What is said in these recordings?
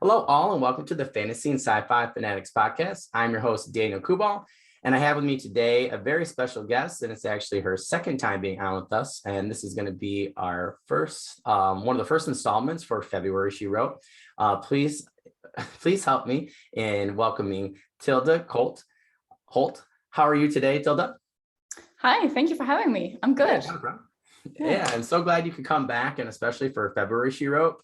Hello, all, and welcome to the Fantasy and Sci-Fi Fanatics podcast. I'm your host, Daniel Coolbaugh, and I have with me today a very special guest, and it's actually her second time being on with us. And this is going to be our first, one of the first installments for February, she wrote. Please help me in welcoming Thilde Holdt. How are you today, Thilde? Hi, thank you for having me. I'm good. Yeah, I'm so glad you could come back, and especially for February, she wrote.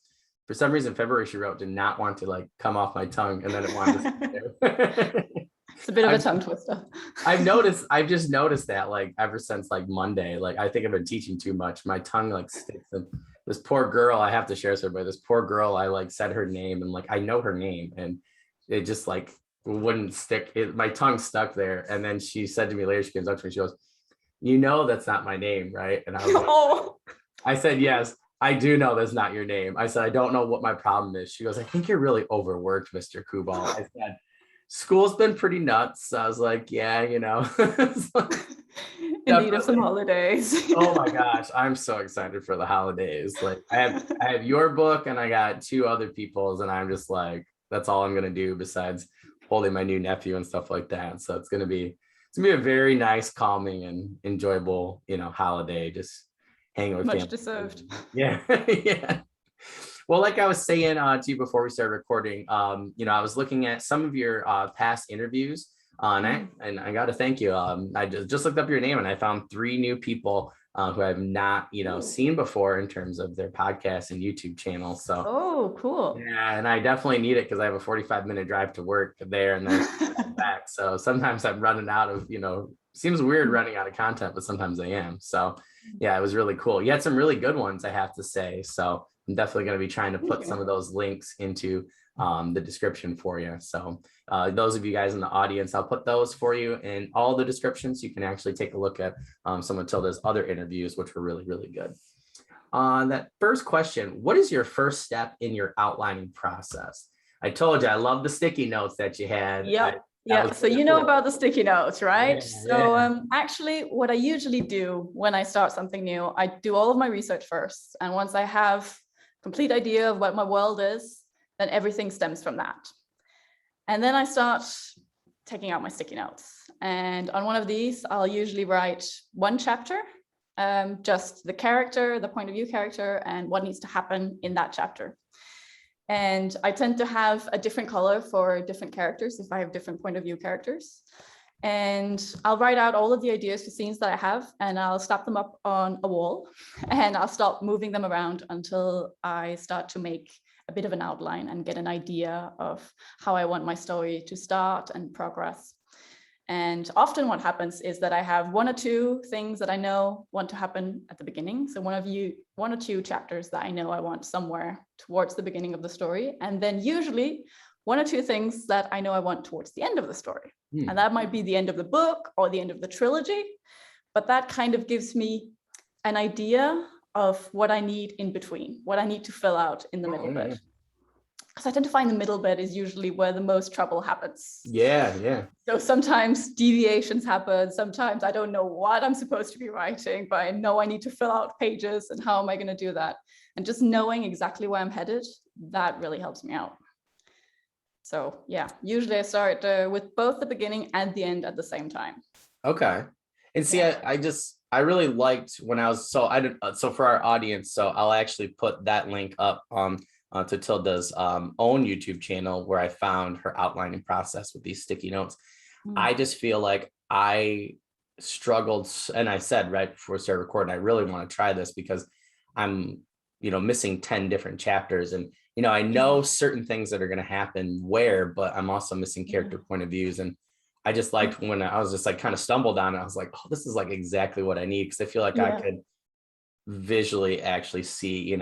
For some reason, February, she wrote, did not want to come off my tongue, and then it wanted to It's a bit of a tongue twister. I've just noticed that ever since Monday, I think I've been teaching too much. My tongue sticks. And this poor girl, I have to share this with everybody. This poor girl, I said her name and I know her name, and it just wouldn't stick. My tongue stuck there. And then she said to me later, she comes up to me, she goes, "You know that's not my name, right?" And I was like, I said, "Yes, I do know that's not your name." I said, "I don't know what my problem is." She goes, "I think you're really overworked, Mr. Coolbaugh." I said, "School's been pretty nuts." I was like, "Yeah, you know." In need of some holidays. Oh my gosh, I'm so excited for the holidays. I have your book and I got two other people's, and I'm just that's all I'm gonna do besides holding my new nephew and stuff like that. So it's gonna be a very nice, calming, and enjoyable, holiday. Just hanging with much family. Deserved. Yeah. Yeah. Well, like I was saying to you before we started recording, I was looking at some of your past interviews and I got to thank you. I just looked up your name and I found 3 new people who I've not, seen before in terms of their podcast and YouTube channels. So, oh, cool. Yeah, and I definitely need it because I have a 45-minute drive to work there and then back. So sometimes I'm running out of, seems weird running out of content, but sometimes I am. So yeah, it was really cool. You had some really good ones, I have to say. So I'm definitely going to be trying to put some of those links into the description for you. So those of you guys in the audience, I'll put those for you in all the descriptions. You can actually take a look at some of Thilde's other interviews, which were really, really good. That first question, what is your first step in your outlining process? I told you, I love the sticky notes that you had. Yeah. So you know about the sticky notes, right? Yeah, so actually what I usually do when I start something new, I do all of my research first. And once I have complete idea of what my world is, then everything stems from that. And then I start taking out my sticky notes. And on one of these, I'll usually write one chapter, just the character, the point of view character, and what needs to happen in that chapter. And I tend to have a different color for different characters if I have different point of view characters. And I'll write out all of the ideas for scenes that I have, and I'll slap them up on a wall, and I'll start moving them around until I start to make a bit of an outline and get an idea of how I want my story to start and progress. And often what happens is that I have 1 or 2 things that I know want to happen at the beginning. So 1 or 2 chapters that I know I want somewhere towards the beginning of the story. And then usually 1 or 2 things that I know I want towards the end of the story. And that might be the end of the book or the end of the trilogy. But that kind of gives me an idea of what I need in between, what I need to fill out in the middle bit. Because I tend to find the middle bit is usually where the most trouble happens. Yeah. So sometimes deviations happen. Sometimes I don't know what I'm supposed to be writing, but I know I need to fill out pages, and how am I going to do that? And just knowing exactly where I'm headed, that really helps me out. So yeah, usually I start with both the beginning and the end at the same time. Okay. And see, I really liked when I was, so for our audience, so I'll actually put that link up to Thilde's own YouTube channel where I found her outlining process with these sticky notes. I just feel like I struggled, and I said right before we started recording, I really want to try this because I'm, missing 10 different chapters, and I know certain things that are going to happen but I'm also missing character point of views. And I just liked when I was just kind of stumbled on it. I was like, oh, this is exactly what I need, because I feel like I could visually actually see,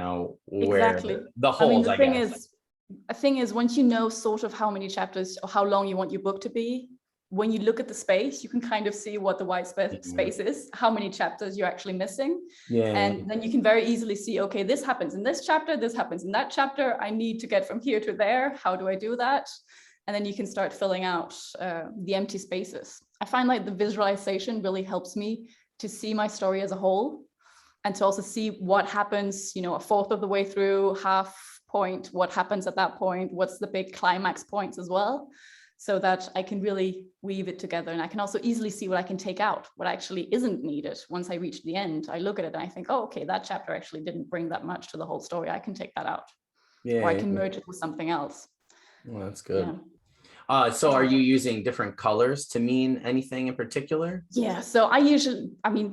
where exactly the holes. The thing is, once you know sort of how many chapters or how long you want your book to be, when you look at the space, you can kind of see what the white space is, how many chapters you're actually missing. And then you can very easily see, okay, this happens in this chapter, this happens in that chapter. I need to get from here to there. How do I do that? And then you can start filling out the empty spaces. I find the visualization really helps me to see my story as a whole. and to also see what happens, you know, a fourth of the way through, half point, what happens at that point, what's the big climax points as well, so that I can really weave it together. And I can also easily see what I can take out, what actually isn't needed. Once I reach the end, I look at it and I think, oh, okay, that chapter actually didn't bring that much to the whole story. I can take that out. Yeah. Or I can merge it with something else. Well, that's good. Yeah. So are you using different colors to mean anything in particular? Yeah, so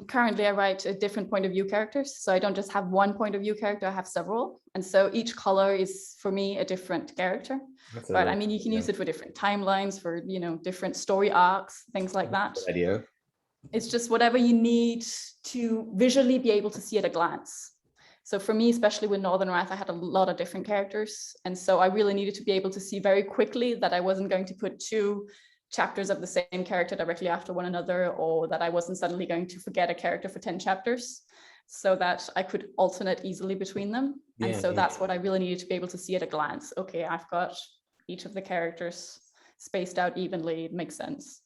currently I write a different point of view characters. So I don't just have one point of view character, I have several. And so each color is for me a different character. But I mean, you can use it for different timelines, for, you know, different story arcs, things like that. Good idea. It's just whatever you need to visually be able to see at a glance. So for me, especially with Northern Wrath, I had a lot of different characters. And so I really needed to be able to see very quickly that I wasn't going to put 2 chapters of the same character directly after one another, or that I wasn't suddenly going to forget a character for 10 chapters, so that I could alternate easily between them. And so that's what I really needed to be able to see at a glance. Okay, I've got each of the characters spaced out evenly. It makes sense.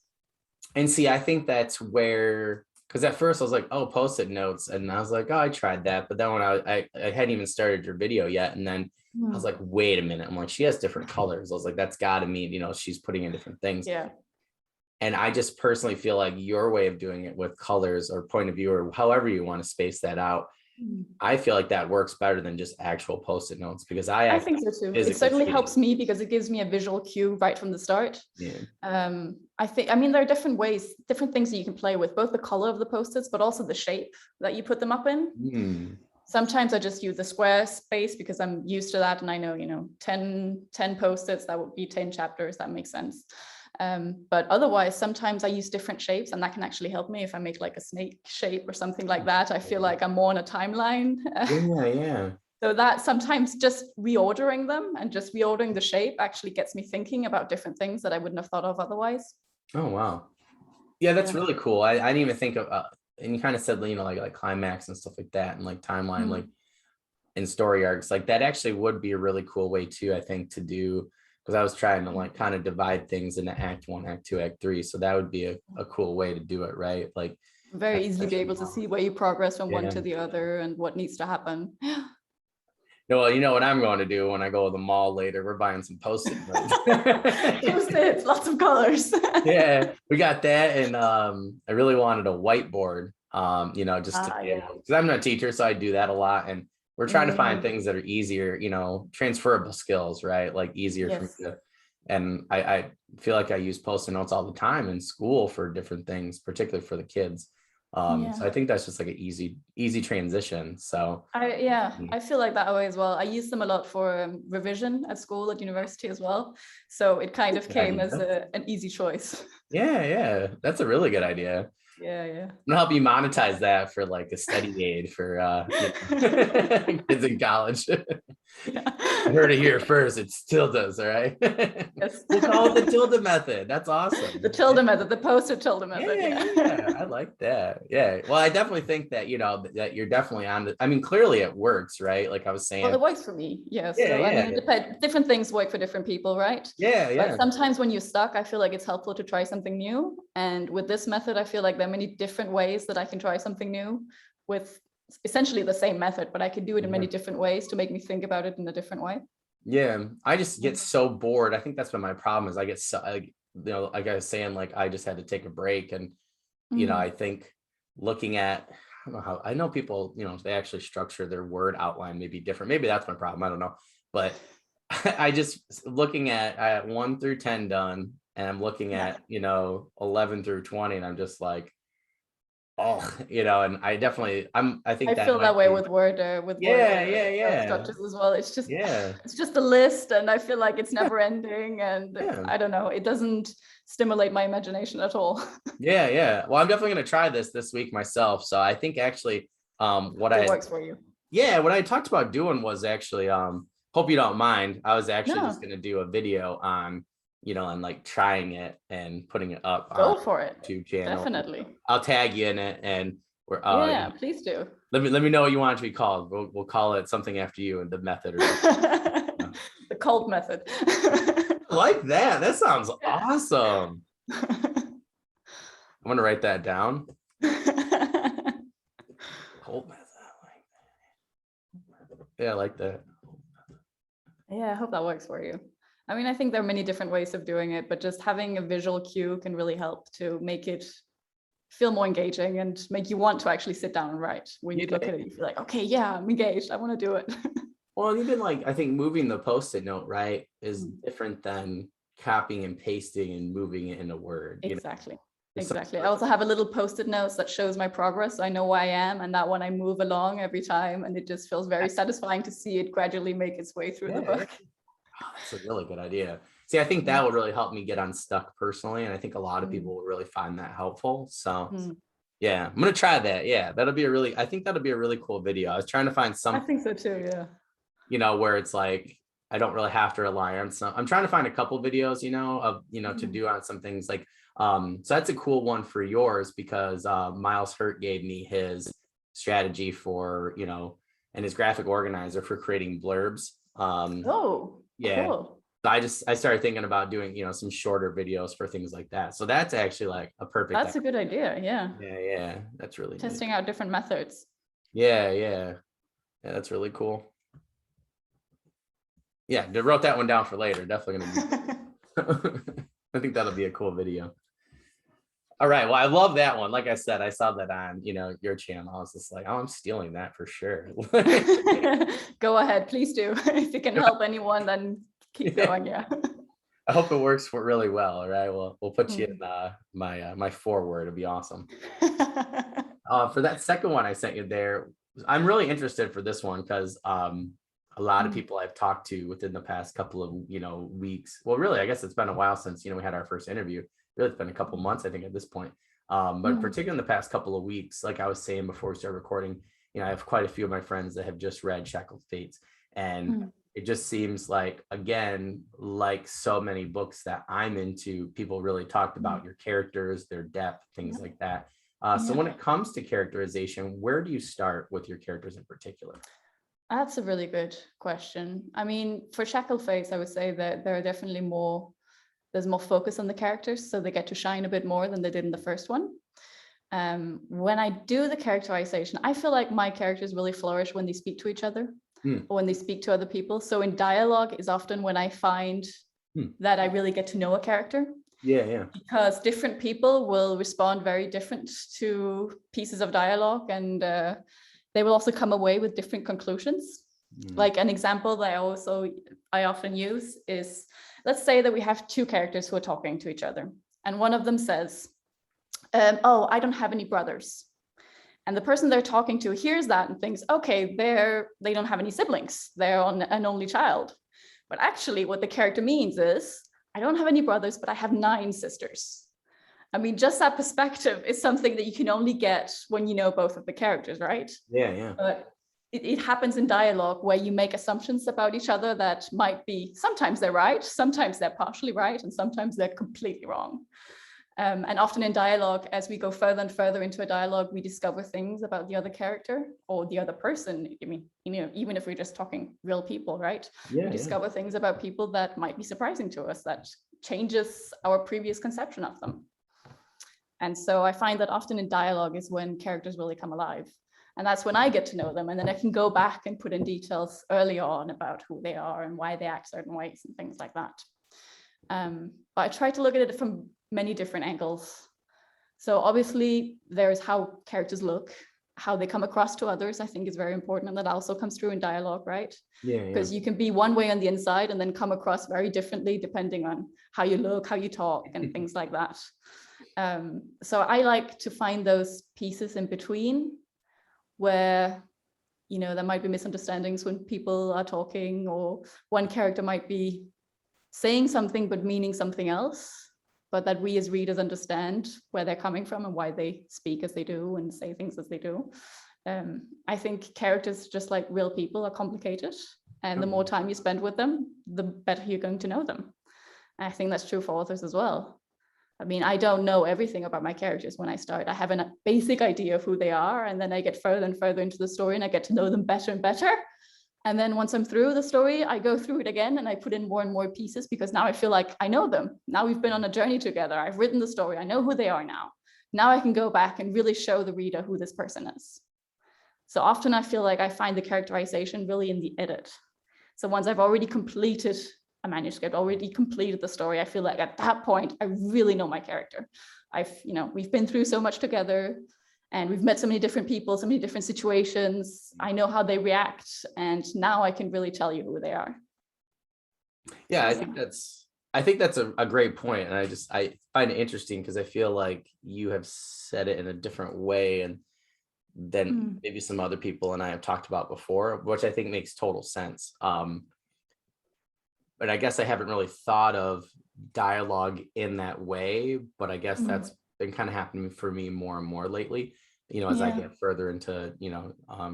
And see, I think that's where, because at first I was like, oh, Postit Notes. And I was like, oh, I tried that. But then when I hadn't even started your video yet. And then I was like, wait a minute. I'm like, she has different colors. I was like, that's got to mean, you know, she's putting in different things. Yeah. And I just personally feel like your way of doing it with colors or point of view, or however you want to space that out, I feel like that works better than just actual Postit Notes, because I think so too. It certainly helps me because it gives me a visual cue right from the start. Yeah. I mean, there are different ways, different things that you can play with, both the color of the Post-its, but also the shape that you put them up in. Sometimes I just use the square space because I'm used to that. And I know, you know, 10 Post-its, that would be 10 chapters. That makes sense. But otherwise, sometimes I use different shapes, and that can actually help me if I make like a snake shape or something like that. I feel like I'm more on a timeline. Yeah. So that sometimes just reordering them and just reordering the shape actually gets me thinking about different things that I wouldn't have thought of otherwise. Oh, wow. Yeah, that's really cool. I didn't even think of, and you kind of said, you know, like climax and stuff like that, and like timeline, like in story arcs, like that actually would be a really cool way too, I think, to do. Because I was trying to like kind of divide things into Act 1, Act 2, Act 3. So that would be a cool way to do it, right? Like very easily be able to see where you progress from one to the other and what needs to happen. No, well, you know what I'm going to do when I go to the mall later? We're buying some Post-it notes. Post-its, lots of colors. Yeah, we got that, and I really wanted a whiteboard. You know, just to be able, because I'm not a teacher, so I do that a lot, and we're trying to find things that are easier, you know, transferable skills, right? Like easier for me to, and I feel like I use Post-it notes all the time in school for different things, particularly for the kids. So I think that's just like an easy transition. So I feel like that way as well. I use them a lot for revision at school, at university as well. So it kind of came as an easy choice. Yeah, that's a really good idea. Yeah. I'm gonna help you monetize that for like a study aid for kids in college. I heard it here first. It's Thilde's, all right? Yes. We'll call it the Thilde method. That's awesome. The Thilde method, the Post-it Thilde method. Yeah, I like that. Yeah. Well, I definitely think that, you know, that you're definitely on the, I mean, clearly it works, right? Like I was saying. Well, it works for me. Yeah. So I mean, different things work for different people, right? Yeah. But sometimes when you're stuck, I feel like it's helpful to try something new. And with this method, I feel like there are many different ways that I can try something new with essentially the same method, but I can do it in many different ways to make me think about it in a different way. Yeah, I just get so bored. I think that's what my problem is. I get so, like, you know, like I was saying, like I just had to take a break, and you know, I think looking at, I don't know how, I know people, you know, they actually structure their word outline maybe different. Maybe that's my problem. I don't know, but I just looking at 1 through 10 done, and I'm looking at, you know, 11 through 20, and I'm just like, oh, you know, and I definitely, I think I feel that way with word structures as well. It's just a list, and I feel like it's never ending, and I don't know, it doesn't stimulate my imagination at all. Yeah. Well, I'm definitely going to try this week myself. So I think actually what it works for you. Yeah, what I talked about doing was actually, hope you don't mind, I was actually just going to do a video on, you know, and like trying it and putting it up. Go for it. YouTube channel. Definitely. I'll tag you in it, and we're please do. Let me know what you want it to be called. We'll call it something after you, and the method or something. The Kold method. I like that. That sounds awesome. I'm gonna write that down. Kold method. Yeah, I like that. Yeah, I hope that works for you. I mean, I think there are many different ways of doing it, but just having a visual cue can really help to make it feel more engaging and make you want to actually sit down and write. When you look at it, you feel like, okay, yeah, I'm engaged. I want to do it. Well, even like I think moving the Post-it note, right, is different than copying and pasting and moving it in a Word. Exactly. There's Exactly. I also have a little Post-it notes that shows my progress. So I know where I am, and that one I move along every time. And it just feels very satisfying to see it gradually make its way through the book. Oh, that's a really good idea. See, I think that would really help me get unstuck personally. And I think a lot of people will really find that helpful. So yeah, I'm gonna try that. Yeah, I think that'll be a really cool video. I was trying to find I something, think so too, yeah. you know, where it's like I don't really have to rely on some. I'm trying to find a couple videos, you know, of to do on some things like so that's a cool one for yours because Miles Hurt gave me his strategy for, and his graphic organizer for creating blurbs. Oh, Yeah. cool. I started thinking about doing, some shorter videos for things like that. So that's actually like a perfect. That's a good idea. Yeah. Yeah. That's really Testing neat. out different methods. Yeah. That's really cool. Yeah, I wrote that one down for later. Definitely gonna I think that'll be a cool video. All right. Well, I love that one. Like I said, I saw that on, your channel. I was just like, oh, I'm stealing that for sure. Go ahead, please do. If it can help anyone, then keep going. Yeah. I hope it works for really well. All right. Well, we'll put you in my foreword. It'll be awesome. For that second one I sent you there, I'm really interested for this one because a lot of people I've talked to within the past couple of weeks. Well, really, I guess it's been a while since we had our first interview. Really, it's been a couple months, I think, at this point. But particularly in the past couple of weeks, like I was saying before we started recording, I have quite a few of my friends that have just read Shackled Fates, and it just seems like, again, like so many books that I'm into, people really talked about your characters, their depth, things like that. So when it comes to characterization, where do you start with your characters in particular? That's a really good question. I mean, for Shackled Fates, I would say that there are definitely there's more focus on the characters, so they get to shine a bit more than they did in the first one. When I do the characterization, I feel like my characters really flourish when they speak to each other or when they speak to other people. So in dialogue is often when I find that I really get to know a character. Yeah. Because different people will respond very different to pieces of dialogue, and they will also come away with different conclusions. Like an example that I often use is, let's say that we have two characters who are talking to each other, and one of them says, oh, I don't have any brothers. And the person they're talking to hears that and thinks, okay, they don't have any siblings. They're an only child. But actually what the character means is, I don't have any brothers, but I have 9 sisters. I mean, just that perspective is something that you can only get when you know both of the characters, right? Yeah. But it happens in dialogue where you make assumptions about each other that might be, sometimes they're right, sometimes they're partially right, and sometimes they're completely wrong. And often in dialogue, as we go further and further into a dialogue, we discover things about the other character or the other person. I mean, even if we're just talking real people, right? We discover things about people that might be surprising to us, that changes our previous conception of them. And so I find that often in dialogue is when characters really come alive. And that's when I get to know them. And then I can go back and put in details early on about who they are and why they act certain ways and things like that. But I try to look at it from many different angles. So obviously there's how characters look, how they come across to others, I think is very important. And that also comes through in dialogue, right? Because you can be one way on the inside and then come across very differently depending on how you look, how you talk, and things like that. So I like to find those pieces in between where, there might be misunderstandings when people are talking, or one character might be saying something but meaning something else, but that we as readers understand where they're coming from and why they speak as they do and say things as they do. I think characters, just like real people, are complicated, and the more time you spend with them, the better you're going to know them. And I think that's true for authors as well. I mean, I don't know everything about my characters when I start. I have a basic idea of who they are, and then I get further and further into the story and I get to know them better and better. And then once I'm through the story, I go through it again and I put in more and more pieces, because now I feel like I know them. Now we've been on a journey together. I've written the story. I know who they are now. Now I can go back and really show the reader who this person is. So often I feel like I find the characterization really in the edit. So once I've already completed a manuscript, already completed the story, I feel like at that point, I really know my character. We've been through so much together, and we've met so many different people, so many different situations. I know how they react, and now I can really tell you who they are. Yeah, I think that's a great point. And I find it interesting because I feel like you have said it in a different way and than maybe some other people and I have talked about before, which I think makes total sense. But I guess I haven't really thought of dialogue in that way, but I guess that's been kind of happening for me more and more lately, as I get further into,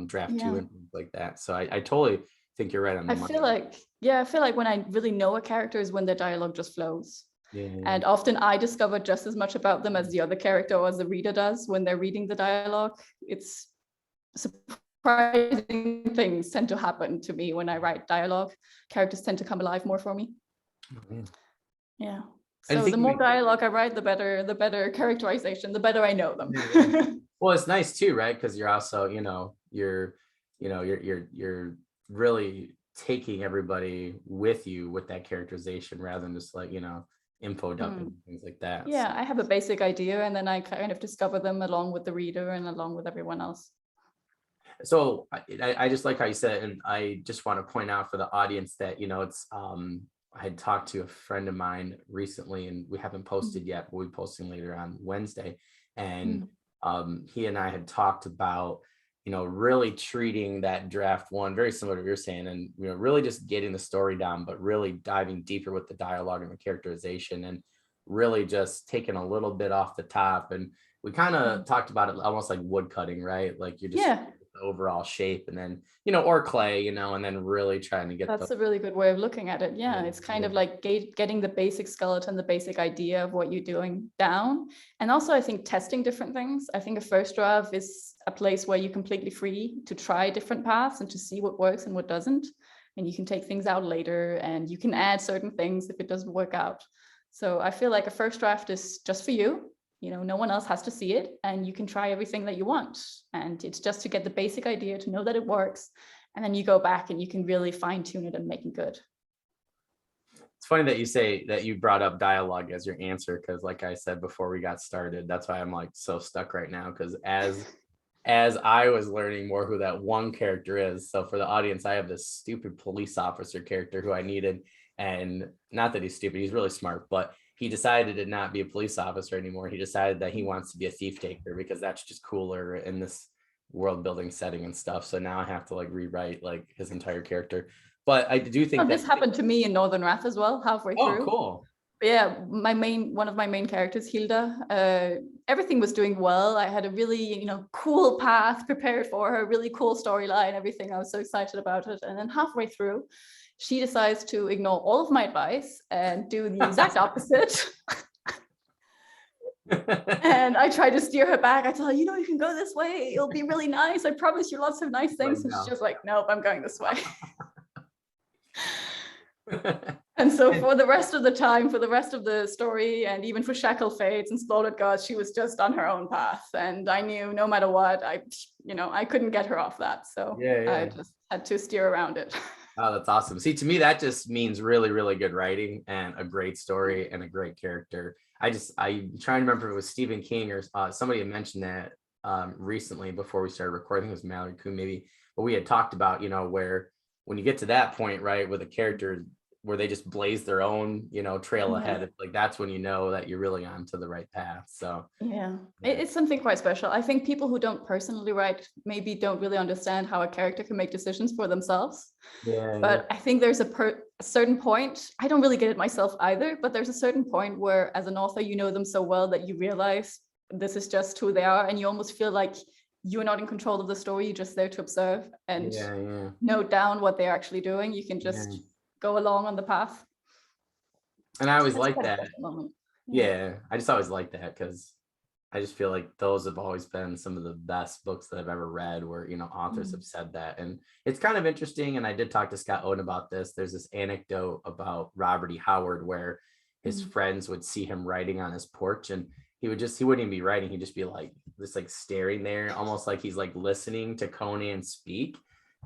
draft 2 and things like that. So I totally think you're right on the money. I feel like when I really know a character is when their dialogue just flows. Yeah. And often I discover just as much about them as the other character or as the reader does when they're reading the dialogue. It's surprising things tend to happen to me when I write dialogue. Characters tend to come alive more for me. Yeah. So the more dialogue I write, the better characterization, the better I know them. Well, it's nice too, right? Because you're also, you're really taking everybody with you with that characterization rather than just like, info dumping, things like that. Yeah, I have a basic idea and then I kind of discover them along with the reader and along with everyone else. So I just like how you said it, and I just want to point out for the audience that, it's I had talked to a friend of mine recently and we haven't posted yet, but we'll be posting later on Wednesday. And he and I had talked about, really treating that draft 1 very similar to what you're saying, and really just getting the story down, but really diving deeper with the dialogue and the characterization, and really just taking a little bit off the top. And we kind of talked about it almost like wood cutting, right? Like you're just the overall shape, and then or clay, and then really trying to get that's a really good way of looking at it. It's kind of like getting the basic skeleton, the basic idea of what you're doing down, and also I think testing different things. I think a first draft is a place where you're completely free to try different paths and to see what works and what doesn't, and you can take things out later and you can add certain things if it doesn't work out. So I feel like a first draft is just for you. No one else has to see it, and you can try everything that you want. And it's just to get the basic idea, to know that it works. And then you go back and you can really fine tune it and make it good. It's funny that you say that you brought up dialogue as your answer, because like I said before we got started, that's why I'm like so stuck right now, because as I was learning more who that one character is. So for the audience, I have this stupid police officer character who I needed, and not that he's stupid, he's really smart, but he decided to not be a police officer anymore. He decided that he wants to be a thief taker because that's just cooler in this world building setting and stuff. So now I have to like rewrite like his entire character. But I do think this happened to me in Northern Wrath as well, halfway through. Oh, cool. But yeah, one of my main characters, Thilde, everything was doing well. I had a really, cool path prepared for her, really cool storyline, everything. I was so excited about it. And then halfway through, she decides to ignore all of my advice and do the exact opposite. And I try to steer her back. I tell her, you can go this way. It'll be really nice. I promise you lots of nice things. And she's just like, nope, I'm going this way. And so for the rest of the time, for the rest of the story, and even for Shackle Fates and Slaughtered Gods, she was just on her own path. And I knew no matter what, I couldn't get her off that. So I just had to steer around it. Oh, that's awesome. See, to me, that just means really, really good writing and a great story and a great character. I'm trying to remember if it was Stephen King or somebody had mentioned that recently before we started recording. It was Mallory Kuhn maybe, but we had talked about, where when you get to that point, right, with a character where they just blaze their own, trail ahead, it's like that's when you know that you're really onto the right path. So it's something quite special. I think people who don't personally write maybe don't really understand how a character can make decisions for themselves. But I think there's a certain point, I don't really get it myself either, but there's a certain point where as an author, you know them so well that you realize this is just who they are, and you almost feel like you're not in control of the story. You're just there to observe and note down what they're actually doing. You can just go along on the path. And I always like that. I just always like that because I just feel like those have always been some of the best books that I've ever read where, authors have said that. And it's kind of interesting. And I did talk to Scott Oden about this. There's this anecdote about Robert E. Howard where his friends would see him writing on his porch, and he wouldn't even be writing. He'd just be like just like staring there, almost like he's like listening to Conan speak.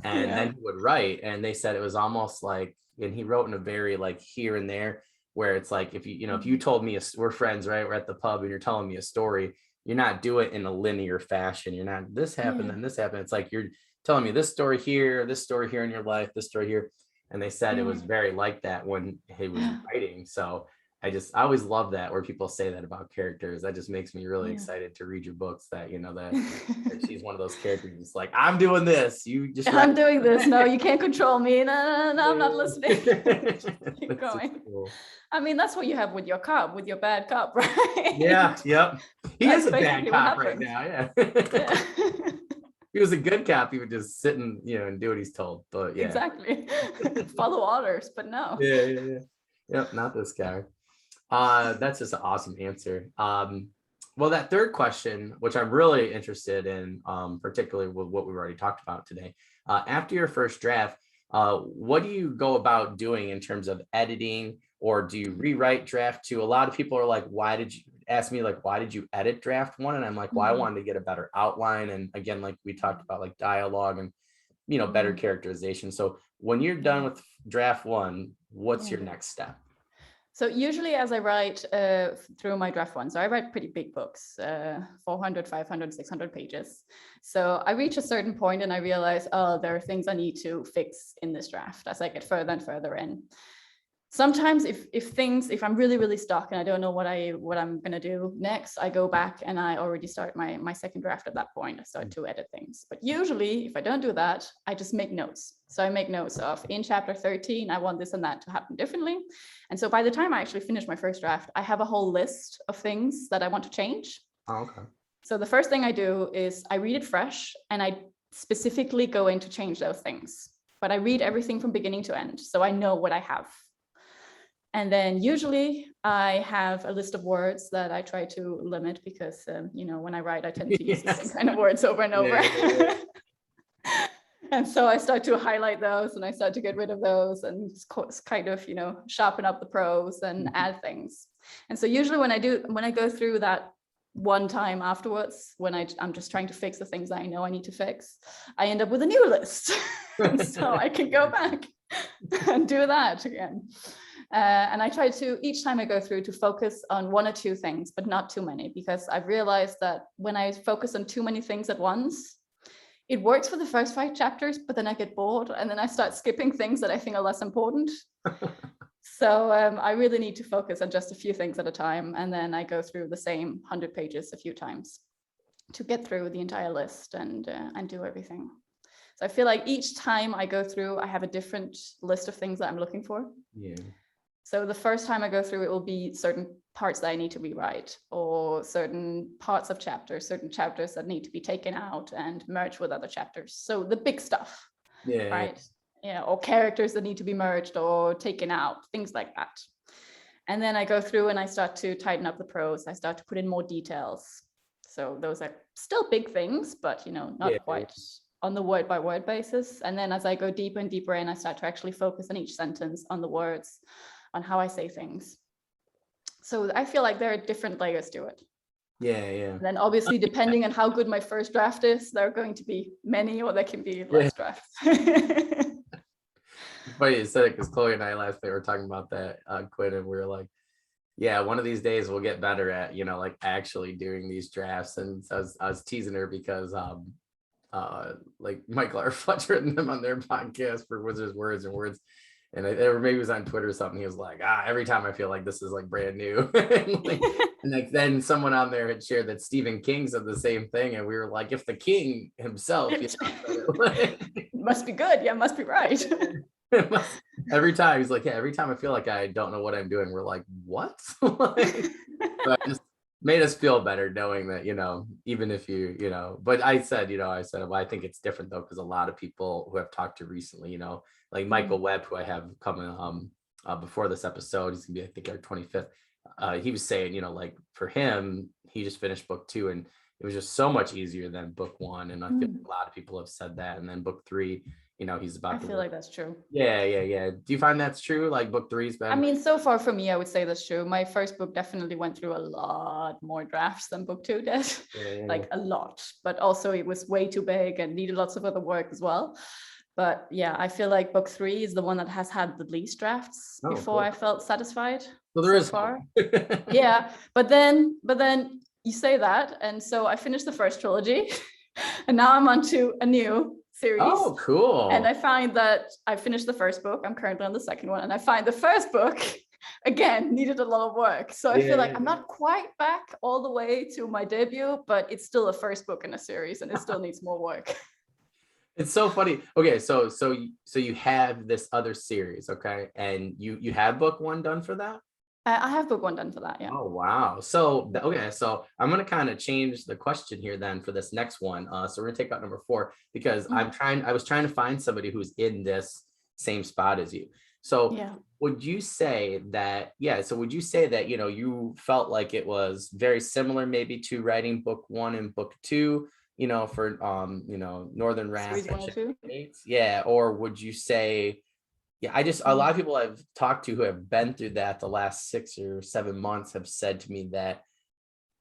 And then he would write. And they said it was almost like, and he wrote in a very like here and there, where it's like, if you told me we're friends, right? We're at the pub and you're telling me a story, you're not doing it in a linear fashion. You're not, this happened, then this happened. It's like, you're telling me this story here in your life, this story here. And they said it was very like that when he was writing. So I always love that, where people say that about characters. That just makes me really excited to read your books, that, that she's one of those characters. It's like, I'm doing this. You just, I'm doing this. No, you can't control me. No, I'm not listening. Keep going. So cool. I mean, that's what you have with your cop, with your bad cop, right? Yeah. Yep. He is a bad cop right now. Yeah. If he was a good cop, he would just sit and, and do what he's told. But yeah. Exactly. Follow orders, but no. Yeah. Yep. Not this guy. That's just an awesome answer. Well, that third question, which I'm really interested in, particularly with what we've already talked about today, after your first draft, what do you go about doing in terms of editing, or do you rewrite draft two? A lot of people are like, why did you edit draft one? And I'm like, well, I wanted to get a better outline. And again, like we talked about, like dialogue and, better characterization. So when you're done with draft one, what's your next step? So usually as I write through my draft one, so I write pretty big books, 400, 500, 600 pages. So I reach a certain point and I realize, oh, there are things I need to fix in this draft as I get further and further in. Sometimes if I'm really, really stuck and I don't know what I'm going to do next, I go back and I already start my second draft at that point. I start to edit things. But usually if I don't do that, I just make notes. So I make notes of, in chapter 13, I want this and that to happen differently. And so by the time I actually finish my first draft, I have a whole list of things that I want to change. Oh, okay. So the first thing I do is I read it fresh and I specifically go in to change those things. But I read everything from beginning to end, so I know what I have. And then usually I have a list of words that I try to limit because, when I write, I tend to use the same kind of words over and over. Yeah. And so I start to highlight those and I start to get rid of those and kind of, sharpen up the prose and add things. And so usually when I go through that one time afterwards, when I'm just trying to fix the things that I know I need to fix, I end up with a new list. And so I can go back and do that again. And I try to, each time I go through, to focus on one or two things, but not too many, because I've realized that when I focus on too many things at once, it works for the first 5 chapters, but then I get bored and then I start skipping things that I think are less important. So I really need to focus on just a few things at a time. And then I go through the same 100 pages a few times to get through the entire list and do everything. So I feel like each time I go through, I have a different list of things that I'm looking for. Yeah. So the first time I go through, it will be certain parts that I need to rewrite, or certain parts of chapters, certain chapters that need to be taken out and merged with other chapters. So the big stuff, right? Yeah, or characters that need to be merged or taken out, things like that. And then I go through and I start to tighten up the prose. I start to put in more details. So those are still big things, but not quite on the word by word basis. And then as I go deeper and deeper in, I start to actually focus on each sentence, on the words, on how I say things. So I feel like there are different layers to it. Yeah. And then obviously, depending on how good my first draft is, there are going to be many, or there can be less drafts. Funny you said it, because Chloe and I last night were talking about that, Quinn, and we were like, yeah, one of these days we'll get better at, like actually doing these drafts. And so I was teasing her because like Michael R. Fletcher and them on their podcast for Wizards, Words and Words. And or maybe it was on Twitter or something. He was like, every time I feel like this is like brand new. and then someone on there had shared that Stephen King said the same thing. And we were like, if the king himself, must be good. Yeah, must be right. Every time he's like, every time I feel like I don't know what I'm doing, we're like, what? But it just made us feel better knowing that, even if but I said, well, I think it's different though, because a lot of people who I've talked to recently, like Michael Webb, who I have coming before this episode, he's gonna be, I think, our 25th. He was saying, like for him, he just finished book 2 and it was just so much easier than book 1. And I feel like a lot of people have said that. And then book 3, he's I about to feel work. like that's true. Yeah. Do you find that's true? Like book three's I been? mean, so far for me, I would say that's true. My first book definitely went through a lot more drafts than book two did, like a lot, but also it was way too big and needed lots of other work as well. But yeah, I feel like book three is the one that has had the least drafts before I felt satisfied So there is far. Yeah, but then you say that, and so I finished the first trilogy, and now I'm on to a new series. Oh, cool. And I find that I finished the first book. I'm currently on the second one, and I find the first book again needed a lot of work. So I feel like I'm not quite back all the way to my debut, but it's still a first book in a series, and it still needs more work. It's so funny. Okay, so you have this other series, okay, and you have book one done for that? I have book one done for that, yeah. Oh wow. So okay, so I'm gonna kind of change the question here then for this next one. So we're gonna take out number 4 because I was trying to find somebody who's in this same spot as you. So would you say that, you felt like it was very similar maybe to writing book one and book two, for Northern Rats? Yeah, or would you say, a lot of people I've talked to who have been through that the last 6 or 7 months have said to me that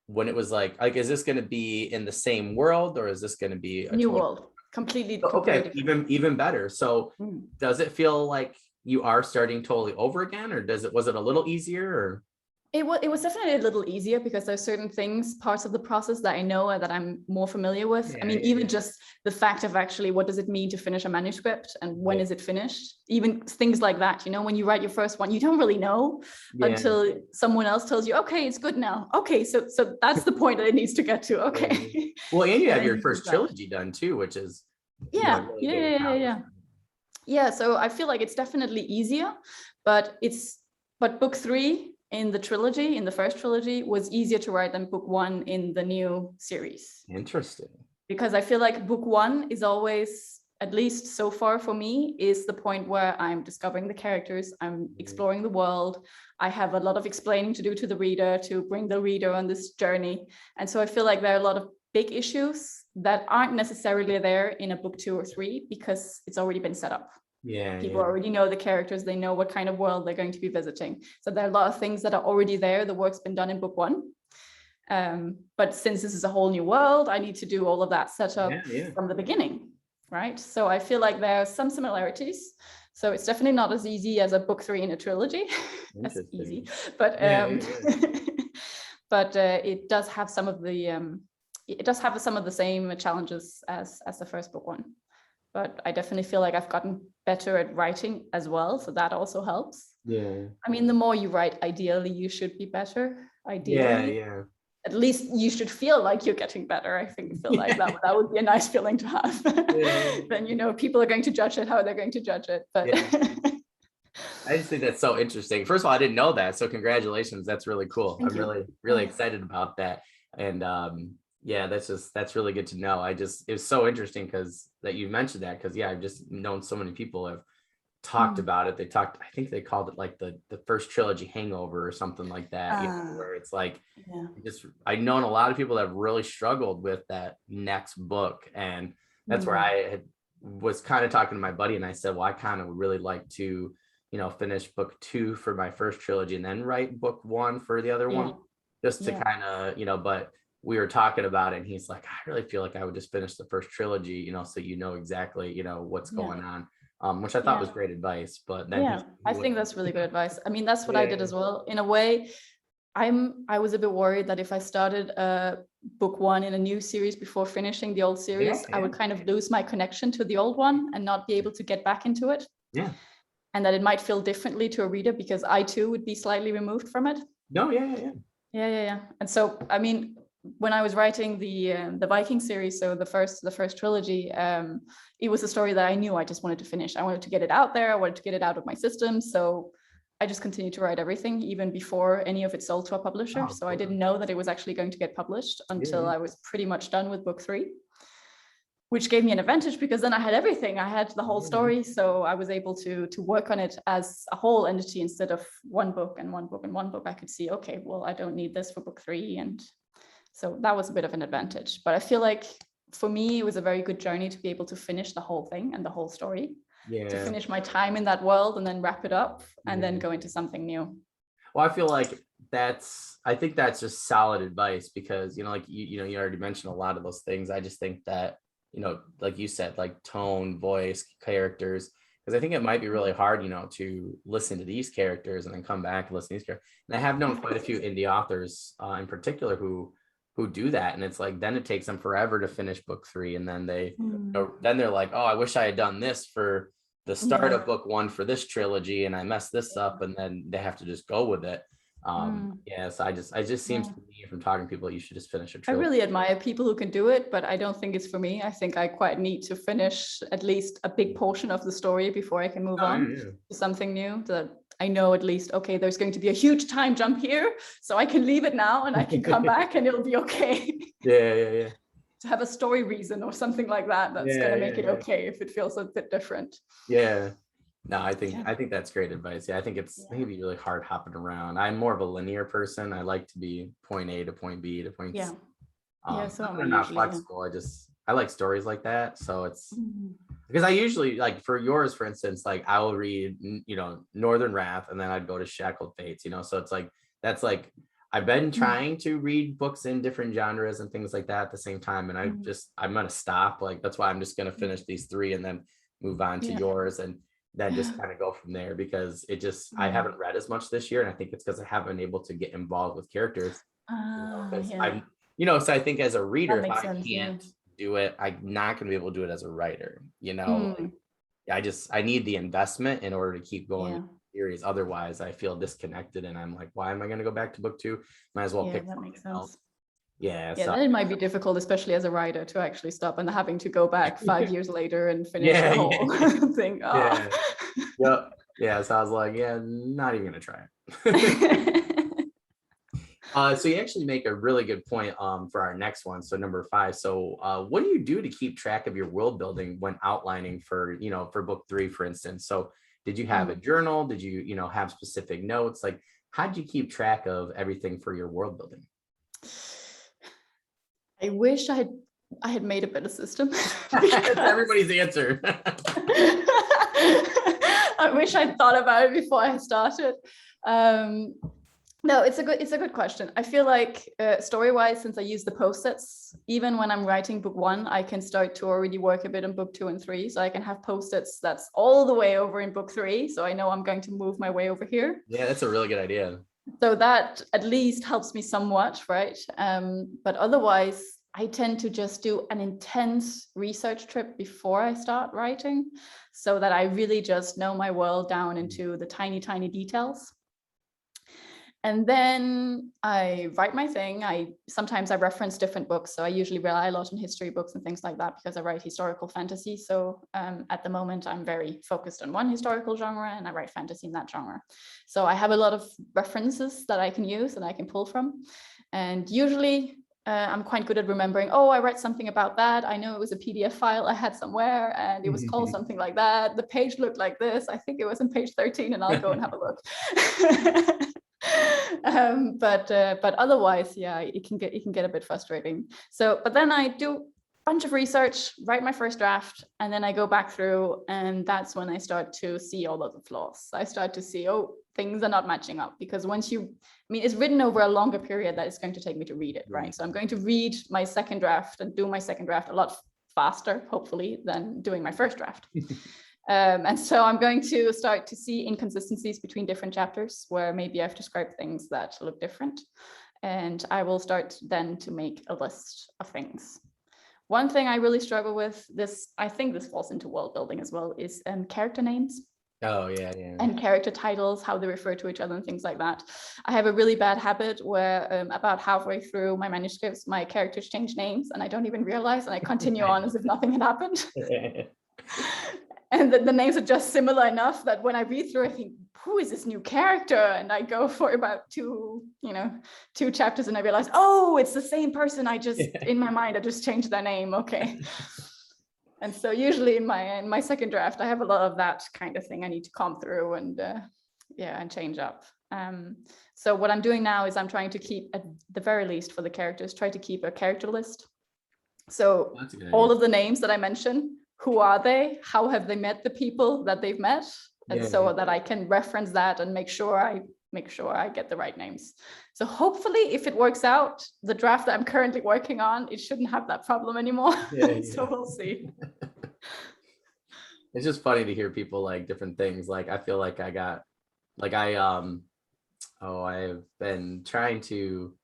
when it was like, is this going to be in the same world or is this going to be a new world? Completely. Okay, even better. So does it feel like you are starting totally over again, or was it a little easier, or? It was definitely a little easier because there's certain parts of the process that I know and that I'm more familiar with. I mean, even just the fact of actually, what does it mean to finish a manuscript and when is it finished? Even things like that, when you write your first one, you don't really know until someone else tells you, okay, it's good now. Okay, so that's the point that it needs to get to. Okay. Well, and you have your first trilogy done too, which is yeah. So I feel like it's definitely easier, but book three in the first trilogy was easier to write than book one in the new series. Interesting. Because I feel like book one is always, at least so far for me, is the point where I'm discovering the characters, I'm exploring the world. I have a lot of explaining to do to the reader to bring the reader on this journey. And so I feel like there are a lot of big issues that aren't necessarily there in a book 2 or 3 because it's already been set up. People already know the characters, they know what kind of world they're going to be visiting. So there are a lot of things that are already there. The work's been done in book 1. But since this is a whole new world, I need to do all of that setup from the beginning, right? So I feel like there are some similarities. So it's definitely not as easy as a book 3 in a trilogy. That's easy, but but it does have some of the same challenges as the first book 1. But I definitely feel like I've gotten better at writing as well. So that also helps. I mean, the more you write, ideally, you should be better. Ideally. At least you should feel like you're getting better. I feel like that would be a nice feeling to have. Then, people are going to judge it how they're going to judge it. But I just think that's so interesting. First of all, I didn't know that. So congratulations. That's really cool. I'm really excited about that. And that's really good to know. It was so interesting because that you mentioned that, because I've just known so many people have talked about it. I think they called it like the first trilogy hangover or something like that, where it's like I've known a lot of people that have really struggled with that next book. And that's where I was kind of talking to my buddy and I said, well, I kind of would really like to finish book 2 for my first trilogy and then write book 1 for the other one, just to kind of but we were talking about it and he's like, I really feel like I would just finish the first trilogy, so exactly what's going on, which I thought was great advice. But then I think that's really good advice. I mean, that's what I did as well. In a way, I was a bit worried that if I started book 1 in a new series before finishing the old series, I would kind of lose my connection to the old one and not be able to get back into it. And that it might feel differently to a reader because I too would be slightly removed from it. And so, I mean, when I was writing the Viking series, so the first trilogy, it was a story that I knew I just wanted to finish. I wanted to get it out there. I wanted to get it out of my system. So I just continued to write everything even before any of it sold to a publisher. I didn't know that it was actually going to get published until I was pretty much done with book 3, which gave me an advantage because then I had everything. I had the whole story. So I was able to work on it as a whole entity instead of one book and one book and one book. I could see, okay, well, I don't need this for book 3. And so that was a bit of an advantage. But I feel like for me, it was a very good journey to be able to finish the whole thing and the whole story, to Yeah. finish my time in that world and then wrap it up and then Yeah. go into something new. Well, I feel like I think that's just solid advice because, like you already mentioned a lot of those things. I just think that, like you said, like tone, voice, characters, because I think it might be really hard, to listen to these characters and then come back and listen to these characters. And I have known quite a few indie authors in particular who do that. And it's like, then it takes them forever to finish book 3. And then then they're like, oh, I wish I had done this for the start of book 1 for this trilogy, and I messed this up, and then they have to just go with it. So I just seems to me from talking to people, you should just finish a trilogy. I really admire people who can do it, but I don't think it's for me. I think I quite need to finish at least a big portion of the story before I can move on to something new, that I know at least, okay, there's going to be a huge time jump here, so I can leave it now and I can come back and it'll be okay. Yeah. To have a story reason or something like that, that's going to make it okay if it feels a bit different. Yeah. No, I think that's great advice. Yeah, I think it's maybe really hard hopping around. I'm more of a linear person. I like to be point A to point B to point C. So I'm not flexible. I like stories like that. So it's because I usually, like for yours, for instance, like I will read, Northern Wrath, and then I'd go to Shackled Fates, so it's like, that's like, I've been trying to read books in different genres and things like that at the same time. And I'm going to stop. Like, that's why I'm just going to finish these 3 and then move on to yours. And then just kind of go from there, because I haven't read as much this year. And I think it's because I haven't been able to get involved with characters. I'm, so I think as a reader, if I can't do it, I'm not going to be able to do it as a writer, I need the investment in order to keep going with the series. Otherwise I feel disconnected and I'm like, why am I going to go back to book 2? Might as well pick something else. Then it might be difficult, especially as a writer, to actually stop and having to go back 5 years later and finish the whole thing. So I was like, not even gonna try it. So you actually make a really good point for our next one. So number 5. So what do you do to keep track of your world building when outlining for for book 3, for instance? So did you have a journal? Did you have specific notes? Like, how did you keep track of everything for your world building? I wish I had made a better system. That's everybody's answer. I wish I'd thought about it before I started. No, it's a good question. I feel like story-wise, since I use the Post-its, even when I'm writing book 1, I can start to already work a bit on book 2 and 3. So I can have Post-its that's all the way over in book 3. So I know I'm going to move my way over here. Yeah, that's a really good idea. So that at least helps me somewhat, right? But otherwise, I tend to just do an intense research trip before I start writing, so that I really just know my world down into the tiny, tiny details. And then I write my thing. Sometimes I reference different books. So I usually rely a lot on history books and things like that because I write historical fantasy. So at the moment, I'm very focused on one historical genre and I write fantasy in that genre. So I have a lot of references that I can use and I can pull from. And usually I'm quite good at remembering, oh, I read something about that. I know it was a PDF file I had somewhere and it was called something like that. The page looked like this. I think it was on page 13 and I'll go and have a look. But otherwise, it can get a bit frustrating. So, but then I do a bunch of research, write my first draft, and then I go back through, and that's when I start to see all of the flaws. I start to see, oh, things are not matching up, because it's written over a longer period that it's going to take me to read it, right? So I'm going to read my second draft and do my second draft a lot faster, hopefully, than doing my first draft. And so I'm going to start to see inconsistencies between different chapters where maybe I've described things that look different. And I will start then to make a list of things. One thing I really struggle with, I think this falls into world building as well, is character names. Oh, yeah. And character titles, how they refer to each other and things like that. I have a really bad habit where about halfway through my manuscripts, my characters change names and I don't even realize, and I continue on as if nothing had happened. And the names are just similar enough that when I read through, I think, who is this new character? And I go for about two chapters and I realize, oh, it's the same person. In my mind, I just changed their name. Okay. And so usually in my second draft, I have a lot of that kind of thing I need to comb through and change up. So what I'm doing now is I'm trying to keep, at the very least for the characters, try to keep a character list. So That's a good all idea. of the names that I mentioned, who are they? How have they met the people that they've met? And Yeah, so that I can reference that and make sure I get the right names. So hopefully if it works out, the draft that I'm currently working on, it shouldn't have that problem anymore. yeah, So we'll see. It's just funny to hear people like different things. Like I feel like I've been trying to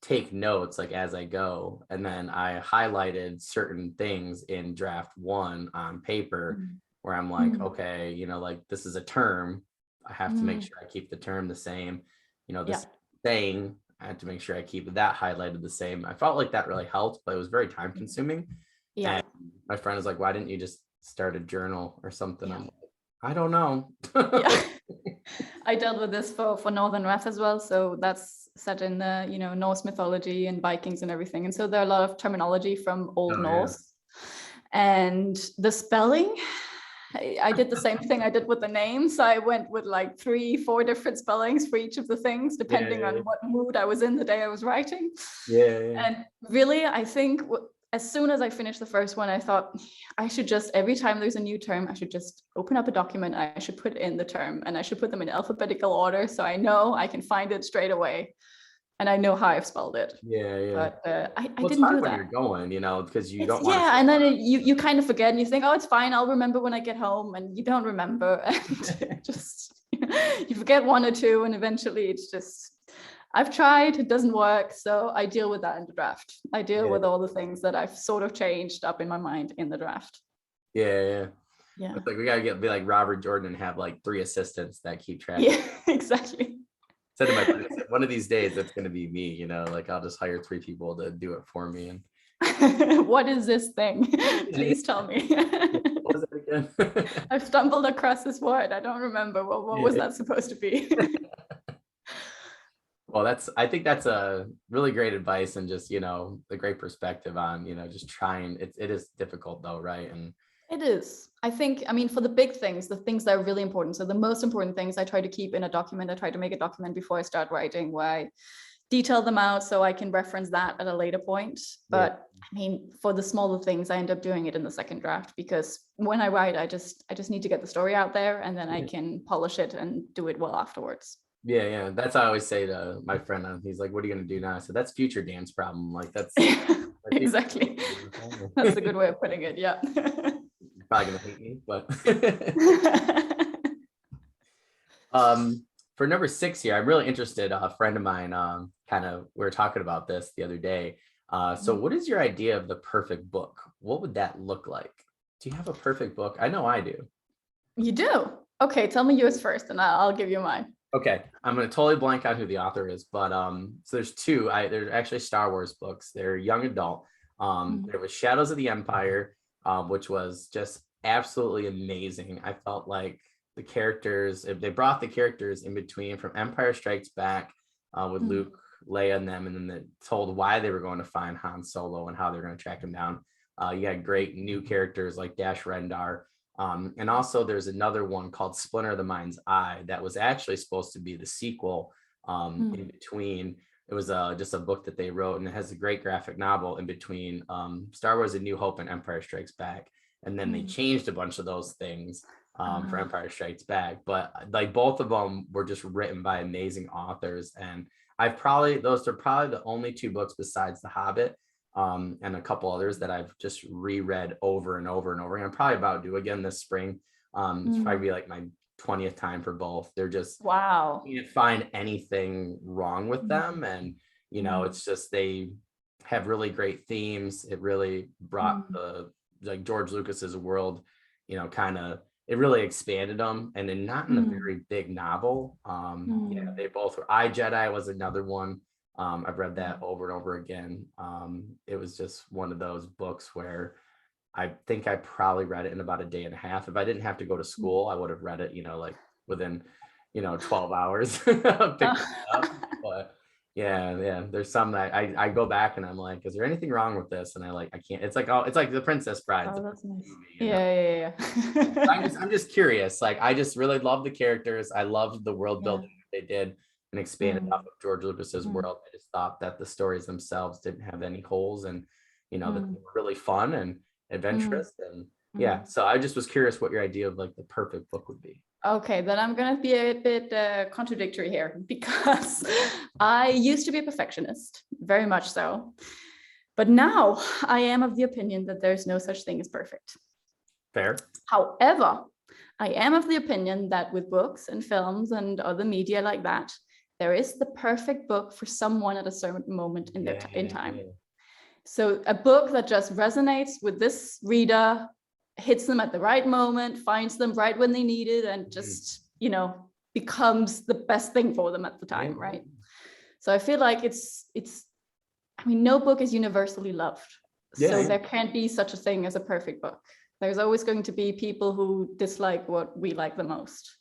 take notes like as I go, and then I highlighted certain things in draft one on paper where I'm like, okay, like this is a term. I have to make sure I keep the term the same. This thing, I had to make sure I keep that highlighted the same. I felt like that really helped, but it was very time consuming. Yeah. And my friend was like, why didn't you just start a journal or something? Yeah. I'm like, I don't know. Yeah. I dealt with this for Northern Wrath as well. So that's set in the, Norse mythology and Vikings and everything. And so there are a lot of terminology from Old Norse. And the spelling, I did the same thing I did with the names. So I went with like 3-4 different spellings for each of the things, depending on what mood I was in the day I was writing. And really, I think as soon as I finished the first one, I thought I should just, every time there's a new term, I should just open up a document. I should put in the term and I should put them in alphabetical order. So I know I can find it straight away. And I know how I've spelled it. But I didn't do that. When you're going, because you don't want to. Yeah, and then you kind of forget and you think, oh, it's fine. I'll remember when I get home, and you don't remember, and just you forget one or two, and eventually it's just. I've tried, it doesn't work, so I deal with that in the draft. I deal with all the things that I've sort of changed up in my mind in the draft. Yeah. It's like we gotta be like Robert Jordan and have like 3 assistants that keep track. Yeah, exactly. Said to my friend, I said, one of these days it's gonna be me, like I'll just hire 3 people to do it for me. And what is this thing? Please tell me. What was it again? I've stumbled across this word. I don't remember. What was that supposed to be? Well, I think that's a really great advice, and just, a great perspective on, just trying. It is difficult though, right? And it is. I think, for the big things, the things that are really important. So the most important things I try to keep in a document. I try to make a document before I start writing where I detail them out so I can reference that at a later point. But for the smaller things, I end up doing it in the second draft, because when I write, I just need to get the story out there, and then I can polish it and do it well afterwards. Yeah. That's what I always say to my friend. He's like, what are you going to do now? I said, that's future Dan's problem. Like that's exactly. That's a good way of putting it. Yeah. You're probably going to hate me, but for number 6 here, I'm really interested. A friend of mine, we were talking about this the other day. So what is your idea of the perfect book? What would that look like? Do you have a perfect book? I know I do. You do? Okay, tell me yours first and I'll give you mine. Okay, I'm going to totally blank on who the author is, but so there's 2. There's actually Star Wars books. They're young adult. There was Shadows of the Empire, which was just absolutely amazing. I felt like the characters, if they brought the characters in between from Empire Strikes Back with Luke, Leia, and them, and then they told why they were going to find Han Solo and how they're going to track him down. You had great new characters like Dash Rendar. And also there's another one called Splinter of the Mind's Eye that was actually supposed to be the sequel in between. It was just a book that they wrote, and it has a great graphic novel in between Star Wars: A New Hope and Empire Strikes Back. And then they changed a bunch of those things for Empire Strikes Back. But like both of them were just written by amazing authors. And those are probably the only 2 books besides The Hobbit and a couple others that I've just reread over and over and over again. I'm probably about to do again this spring. It's probably be like my 20th time for both. They're just, wow. You can't find anything wrong with them. And, it's just, they have really great themes. It really brought like George Lucas's world, it really expanded them, and then not in a very big novel. They both were. I, Jedi was another one. I've read that over and over again. It was just one of those books where I think I probably read it in about a day and a half. If I didn't have to go to school, I would have read it, like within, 12 hours. Picked it up. But yeah. There's some that I go back and I'm like, is there anything wrong with this? And I can't. It's like The Princess Bride. Oh, that's nice. Yeah. I'm just curious. Like, I just really love the characters. I loved the world building that they did and expanded off of George Lucas's world. I just thought that the stories themselves didn't have any holes, and that were really fun and adventurous. And Mm. so I just was curious what your idea of like the perfect book would be. Okay, then I'm going to be a bit contradictory here because I used to be a perfectionist, very much so. But now I am of the opinion that there's no such thing as perfect. Fair. However, I am of the opinion that with books and films and other media like that, there is the perfect book for someone at a certain moment in their in time. So a book that just resonates with this reader, hits them at the right moment, finds them right when they need it, and just, becomes the best thing for them at the time, right? So I feel like no book is universally loved. So there can't be such a thing as a perfect book. There's always going to be people who dislike what we like the most.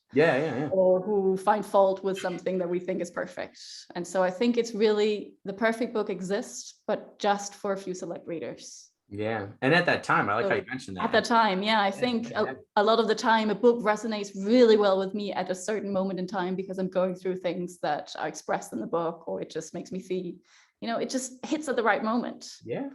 Or who find fault with something that we think is perfect. And so I think it's really the perfect book exists, but just for a few select readers. Yeah. And at that time, I like how you mentioned that. At the time, I think a lot of the time a book resonates really well with me at a certain moment in time because I'm going through things that are expressed in the book, or it just makes me feel, it just hits at the right moment. Yeah.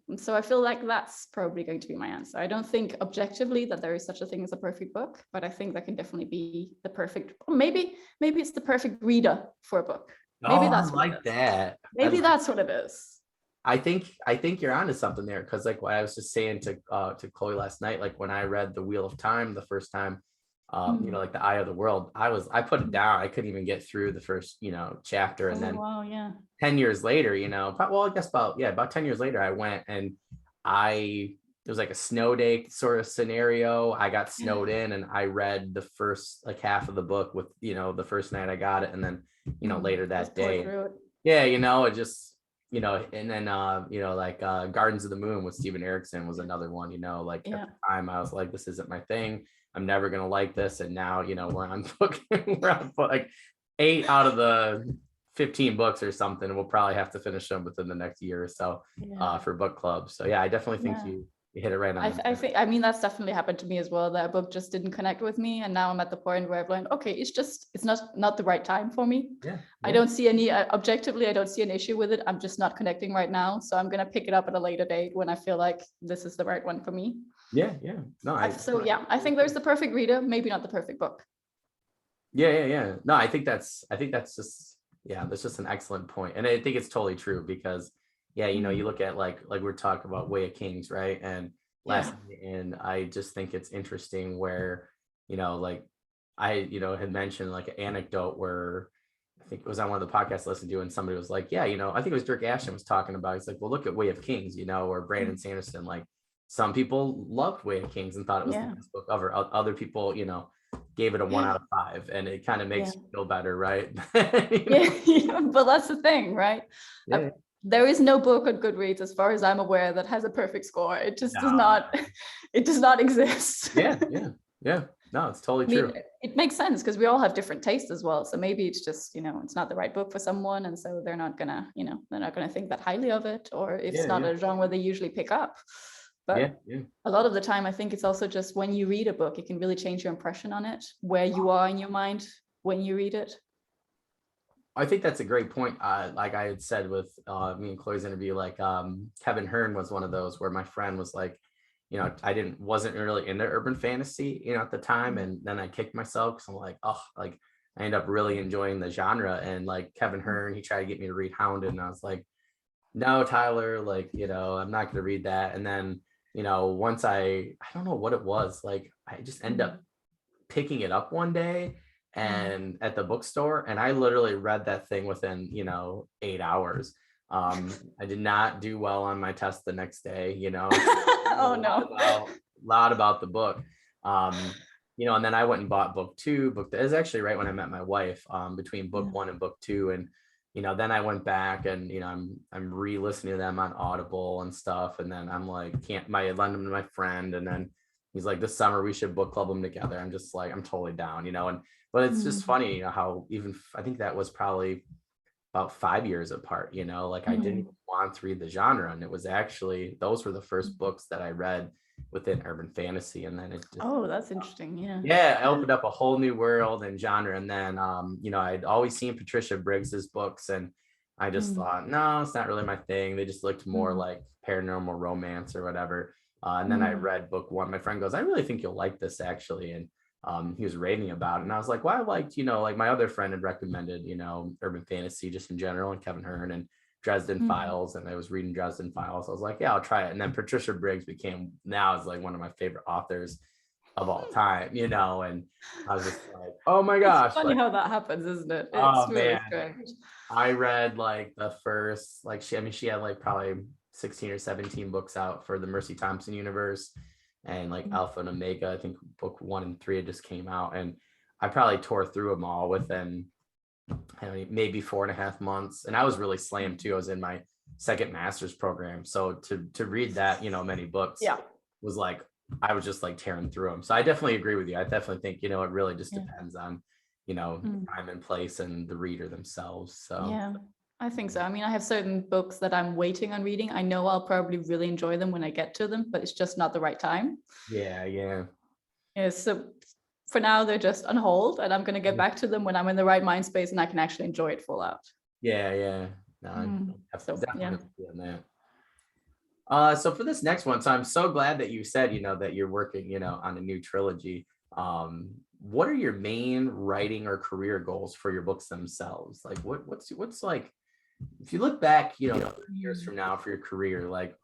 And so I feel like that's probably going to be my answer. I don't think objectively that there is such a thing as a perfect book, but I think that can definitely be the perfect, or maybe it's the perfect reader for a book. Maybe that's I like that. Maybe that's what it is. I think you're onto something there, because like what I was just saying to Chloe last night, like when I read The Wheel of Time the first time, like The Eye of the World, I put it down. I couldn't even get through the first chapter, and then 10 years later, I guess about 10 years later, I went and it was like a snow day sort of scenario. I got snowed in and I read the first like half of the book with the first night I got it, and then later that day, it just and then like Gardens of the Moon with Steven Erikson was another one. Like at the time I was like, this isn't my thing, I'm never gonna like this, and now we're on book like 8 out of the 15 books or something. We'll probably have to finish them within the next year or so for book club. So I definitely think you hit it right on. I think that's definitely happened to me as well. That book just didn't connect with me, and now I'm at the point where I'm like, okay, it's not the right time for me. I don't see any objectively, I don't see an issue with it. I'm just not connecting right now, so I'm gonna pick it up at a later date when I feel like this is the right one for me. No, I think there's the perfect reader, maybe not the perfect book. No, I think that's just that's just an excellent point, and I think it's totally true, because you look at like we're talking about Way of Kings, right? And and I just think it's interesting where like I had mentioned like an anecdote where I think it was on one of the podcasts I listened to, and somebody was like, I think it was Dirk Ashton was talking about, he's like, well, look at Way of Kings, or Brandon Sanderson, like some people loved Way of Kings and thought it was the best book ever. Other people gave it a 1 out of 5, and it kind of makes you feel better, right? But that's the thing, right? There is no book on Goodreads, as far as I'm aware, that has a perfect score. It just does not exist. No, it's totally true. It makes sense because we all have different tastes as well. So maybe it's just, it's not the right book for someone, and so they're not gonna think that highly of it, or if it's not a genre they usually pick up. But a lot of the time, I think it's also just when you read a book, it can really change your impression on it, where you are in your mind when you read it. I think that's a great point. Like I had said with me and Chloe's interview, like Kevin Hearn was one of those where my friend was like, I wasn't really into urban fantasy, at the time. And then I kicked myself because I'm like, I ended up really enjoying the genre. And like Kevin Hearn, he tried to get me to read Hounded, and I was like, no, Tyler, like, I'm not going to read that. And then, once I don't know what it was, like, I just ended up picking it up one day and at the bookstore, and I literally read that thing within 8 hours. I did not do well on my test the next day. Oh no. A lot about the book. And then I went and bought book 2. It was actually right when I met my wife, between book 1 and book 2, and then I went back and I'm re-listening to them on Audible and stuff, and then I'm like, I lend them to my friend, and then he's like, this summer we should book club them together. I'm just like, I'm totally down, but it's just funny, how even I think that was probably about 5 years apart, like I didn't want to read the genre, and it was actually, those were the first books that I read within urban fantasy, and then it just, that's interesting. I opened up a whole new world and genre. And then I'd always seen Patricia Briggs's books, and I just Mm, thought, no, it's not really my thing. They just looked more mm, like paranormal romance or whatever. And then I mm, read book one. My friend goes, I really think you'll like this actually. And he was raving about it. And I was like, well, I liked, like my other friend had recommended, urban fantasy just in general, and Kevin Hearn and Dresden mm. Files. And I was reading Dresden Files. I was like, yeah, I'll try it. And then Patricia Briggs became now is like one of my favorite authors of all time, and I was just like, oh my It's gosh, funny like, how that happens, isn't it? It's oh really man. strange. I read like the first, like she had like probably 16 or 17 books out for the Mercy Thompson universe, and like Mm, Alpha and Omega. I think book 1 and 3 had just came out, and I probably tore through them all within maybe 4.5 months. And I was really slammed too. I was in my second master's program, so to read that, many books yeah. was like I was just like tearing through them. So I definitely agree with you. I definitely think it really just Yeah. depends on Mm. time and place and the reader themselves. So Yeah, I think so. I mean, I have certain books that I'm waiting on reading. I know I'll probably really enjoy them when I get to them, but it's just not the right time. yeah, yeah. Yeah, so for now, they're just on hold, and I'm going to get back to them when I'm in the right mind space and I can actually enjoy it full out. Yeah, yeah. No, So yeah. definitely doing that. So for this next one, so I'm so glad that you said, that you're working, on a new trilogy. What are your main writing or career goals for your books themselves? Like what's like, if you look back, 30 years Mm. from now for your career, like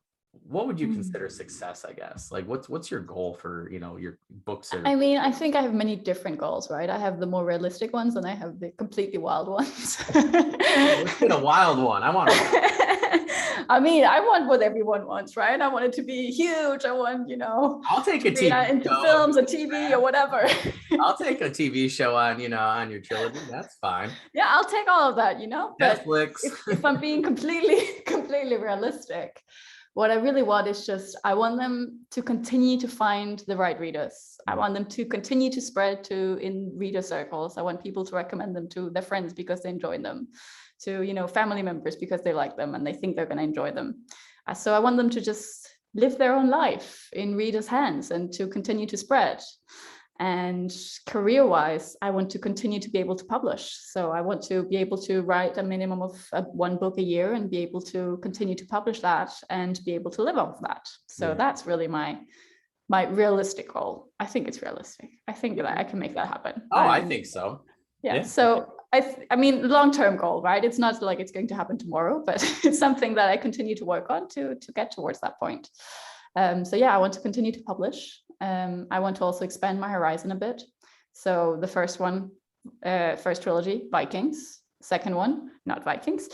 what would you Mm. consider success, I guess? Like what's your goal for, your books or I mean, I think I have many different goals, right? I have the more realistic ones and I have the completely wild ones. let's get a wild one. I want to I mean, I want what everyone wants, right? I want it to be huge. I want, I'll take to a be TV into show if films you and do TV or that. whatever. I'll take a TV show on, on your trilogy. That's fine. Yeah, I'll take all of that, but Netflix. if I'm being completely realistic, what I really want is just I want them to continue to find the right readers. I want them to continue to spread to in reader circles. I want people to recommend them to their friends because they enjoy them, to family members because they like them and they think they're going to enjoy them. So I want them to just live their own life in readers' hands and to continue to spread. And career-wise, I want to continue to be able to publish. So I want to be able to write a minimum of one book a year and be able to continue to publish that and be able to live off that. So Yeah. that's really my realistic goal. I think it's realistic. I think that I can make that happen. Oh, I think so. Yeah. So I mean, long-term goal, right? It's not like it's going to happen tomorrow, but it's something that I continue to work on to get towards that point. So yeah, I want to continue to publish. I want to also expand my horizon a bit. So the first one, first trilogy, Vikings. Second one, not Vikings.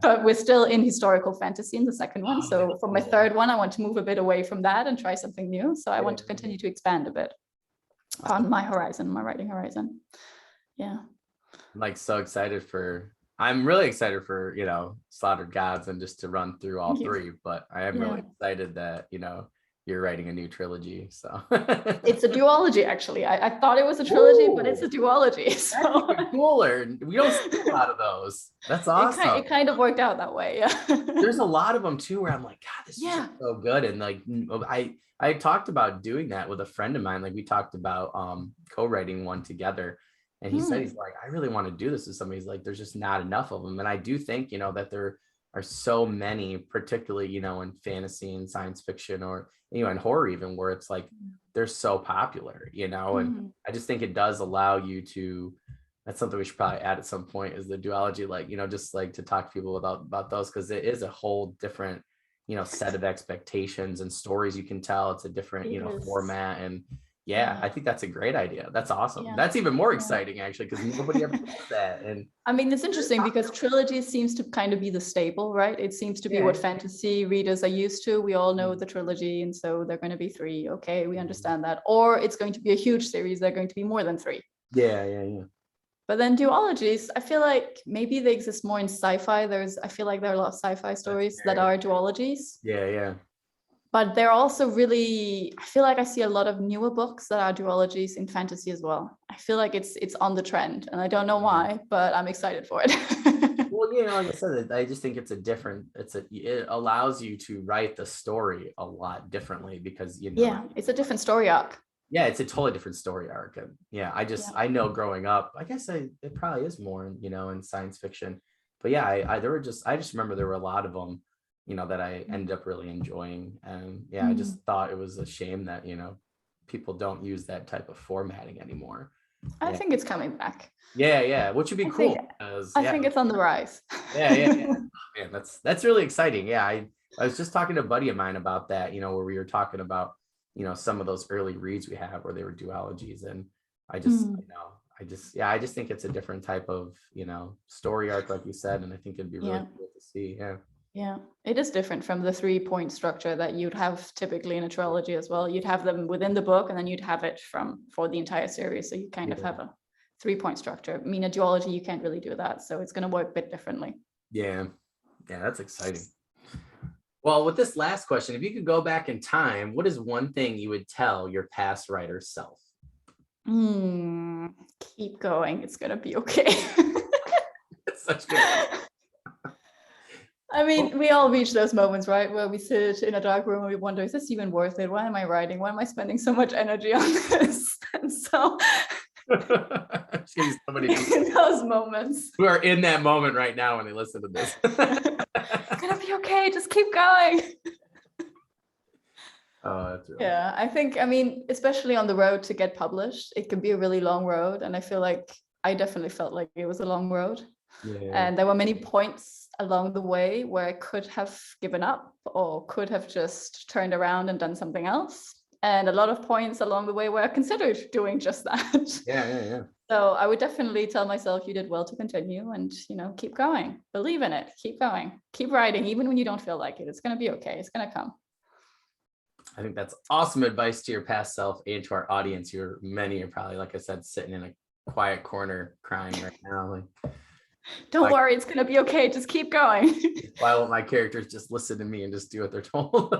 But we're still in historical fantasy in the second one. So for my third one, I want to move a bit away from that and try something new. So I want to continue to expand a bit on my horizon, my writing horizon. Yeah. I'm like I'm really excited for, Slaughtered Gods and just to run through all three, but I am really excited that, you're writing a new trilogy. So it's a duology, actually. I thought it was a trilogy, but it's a duology. So that's even cooler. We don't see a lot of those. That's awesome. It kind of worked out that way. Yeah. There's a lot of them too where I'm like, God, this is so good. And like I talked about doing that with a friend of mine. Like we talked about co-writing one together. And he said, he's like, I really want to do this with somebody. He's like, there's just not enough of them. And I do think, that there are so many, particularly, in fantasy and science fiction or, and horror even, where it's like, they're so popular, and I just think it does allow you to, that's something we should probably add at some point, is the duology, like, just like to talk to people about those, because it is a whole different, set of expectations and stories you can tell. It's a different, format. And I think that's a great idea. That's awesome. That's even more exciting, actually, because nobody ever does that. And I mean, it's interesting because trilogy seems to kind of be the staple, right? It seems to be what fantasy readers are used to. We all know the trilogy, and so they're going to be 3. Okay, we understand that. Or it's going to be a huge series. They're going to be more than 3. Yeah. But then duologies, I feel like maybe they exist more in sci-fi. I feel like there are a lot of sci-fi stories that are duologies. Yeah. But they're also really, I feel like I see a lot of newer books that are duologies in fantasy as well. I feel like it's on the trend, and I don't know why, but I'm excited for it. Well, like I said, I just think it allows you to write the story a lot differently because, it's a different story arc. Yeah, it's a totally different story arc. And I know growing up, I guess it probably is more, in science fiction. but yeah, I just remember there were a lot of them, that I ended up really enjoying. And yeah, I just thought it was a shame that, people don't use that type of formatting anymore. I think it's coming back. Yeah, which would be cool. I think it's on the rise. Yeah. Man, that's really exciting. Yeah, I was just talking to a buddy of mine about that, where we were talking about, some of those early reads we have where they were duologies. And I just, I just think it's a different type of, story arc, like you said. And I think it'd be really cool to see. Yeah, it is different from the 3-point structure that you'd have typically in a trilogy as well. You'd have them within the book, and then you'd have it for the entire series. So you kind of have a 3-point structure. I mean, a duology, you can't really do that. So it's going to work a bit differently. Yeah, that's exciting. Well, with this last question, if you could go back in time, what is one thing you would tell your past writer self? Keep going. It's going to be okay. That's such good. I mean, we all reach those moments, right? Where we sit in a dark room and we wonder, is this even worth it? Why am I writing? Why am I spending so much energy on this? And so those moments. Who are in that moment right now when they listen to this. It's gonna be okay, just keep going. Oh, that's really yeah, I mean, especially on the road to get published, it can be a really long road. And I feel like I definitely felt like it was a long road. Yeah. And there were many points along the way where I could have given up or could have just turned around and done something else. And a lot of points along the way where I considered doing just that. Yeah. So I would definitely tell myself you did well to continue and, keep going, believe in it, keep going, keep writing, even when you don't feel like it. It's going to be okay. It's going to come. I think that's awesome advice to your past self and to our audience. Many are probably, like I said, sitting in a quiet corner crying right now. Like, don't worry, it's gonna be okay. Just keep going. Why won't my characters just listen to me and just do what they're told?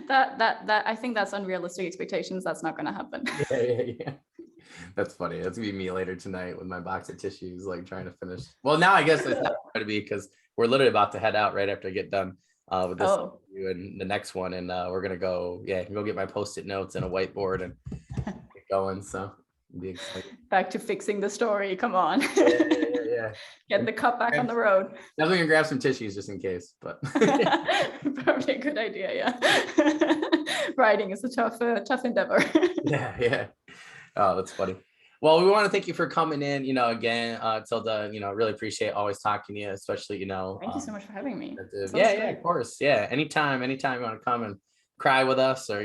that I think that's unrealistic expectations. That's not gonna happen. Yeah. That's funny. That's gonna be me later tonight with my box of tissues, like trying to finish. Well, now I guess it's not going to be because we're literally about to head out right after I get done with this interview and the next one, and we're gonna go. Yeah, I can go get my Postit notes and a whiteboard and get going. So. Be excited. Back to fixing the story. Come on. Yeah. Get the cup back on the road. Definitely gonna grab some tissues just in case, but probably a good idea. Yeah. Writing is a tough endeavor. Yeah. Oh, that's funny. Well, we want to thank you for coming in. Again, Thilde. Really appreciate always talking to you, especially Thank you so much for having me. Yeah, of course. Yeah, anytime you want to come and cry with us, or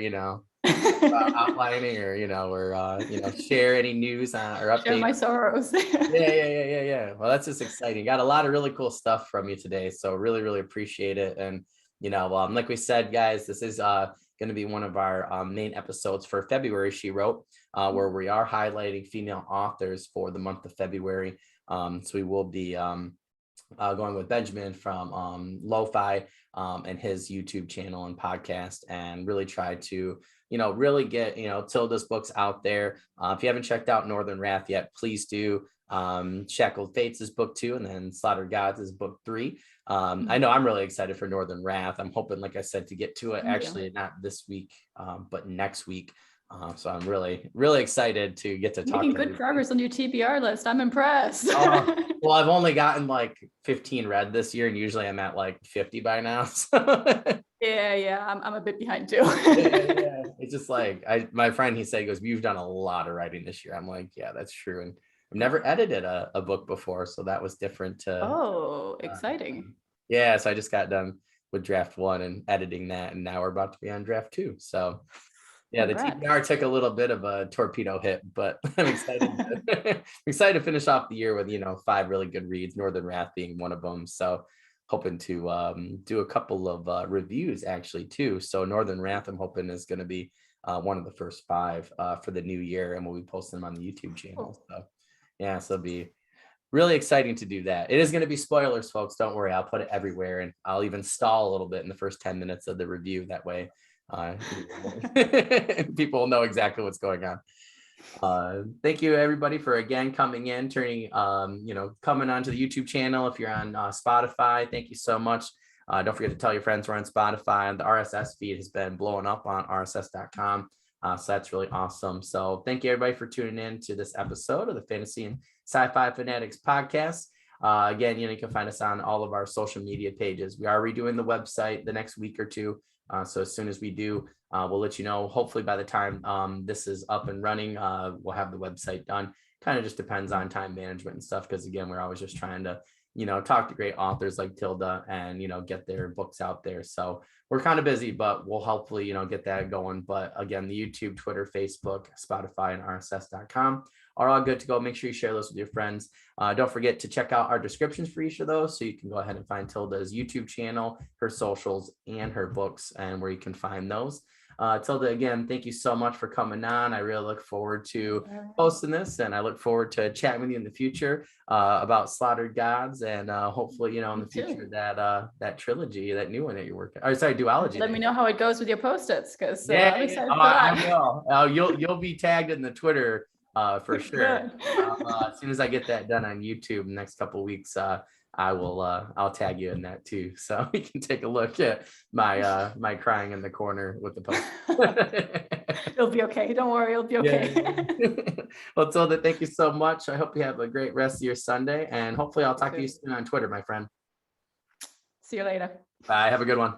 outlining, or share any news or updates. Share my sorrows. Yeah. Well, that's just exciting. Got a lot of really cool stuff from you today, so really appreciate it. And like we said, guys, this is going to be one of our main episodes for February. She wrote, where we are highlighting female authors for the month of February. So we will be going with Benjamin from Lo-Fi and his YouTube channel and podcast, and really try to really get Thilde's books out there. If you haven't checked out Northern Wrath yet, please do. Shackled Fates is book 2, and then Slaughtered Gods is book 3. I know I'm really excited for Northern Wrath. I'm hoping, like I said, to get to it actually not this week, but next week. So I'm really excited to get to talk. Making good progress on your TBR list. I'm impressed. Well, I've only gotten like 15 read this year, and usually I'm at like 50 by now. So. Yeah. I'm a bit behind too. Yeah. It's just like my friend, he goes, you've done a lot of writing this year. I'm like, yeah, that's true. And I've never edited a book before, so that was different. Exciting. Yeah, so I just got done with draft 1 and editing that, and now we're about to be on draft 2. So yeah, the TBR took a little bit of a torpedo hit, but I'm excited to finish off the year with 5 really good reads, Northern Wrath being one of them. So hoping to do a couple of reviews actually too. So Northern Wrath, I'm hoping, is going to be one of the first 5 for the new year, and we'll be posting them on the YouTube channel. So yeah, so it'll be really exciting to do that. It is going to be spoilers, folks. Don't worry, I'll put it everywhere, and I'll even stall a little bit in the first 10 minutes of the review. That way people will know exactly what's going on. Thank you everybody for again coming in, coming onto the YouTube channel. If you're on Spotify, thank you so much. Don't forget to tell your friends we're on Spotify, and the RSS feed has been blowing up on rss.com. So that's really awesome. So thank you everybody for tuning in to this episode of the Fantasy and Sci-Fi Fanatics podcast. Again, you can find us on all of our social media pages. We are redoing the website the next week or two. So as soon as we do, we'll let you know. Hopefully by the time this is up and running, we'll have the website done. Kind of just depends on time management and stuff. Because again, we're always just trying to, talk to great authors like Thilde and, get their books out there. So we're kind of busy, but we'll hopefully, get that going. But again, the YouTube, Twitter, Facebook, Spotify, and RSS.com are all good to go. Make sure you share those with your friends. Don't forget to check out our descriptions for each of those. So you can go ahead and find Thilde's YouTube channel, her socials, and her books, and where you can find those. Thilde, again, thank you so much for coming on. I really look forward to posting this, and I look forward to chatting with you in the future about Slaughtered Gods, and hopefully, in the future that trilogy, that new one that you're working. Or sorry, duology. Let me know how it goes with your Post-its, because I'm excited for I that. will. You'll be tagged in the Twitter for sure. As soon as I get that done on YouTube in the next couple of weeks, I'll tag you in that too, so we can take a look at my crying in the corner with the post. It'll be okay. Don't worry, it'll be okay. Yeah. Well, Thilde, thank you so much. I hope you have a great rest of your Sunday, and hopefully I'll talk to you soon on Twitter, my friend. See you later. Bye. Have a good one.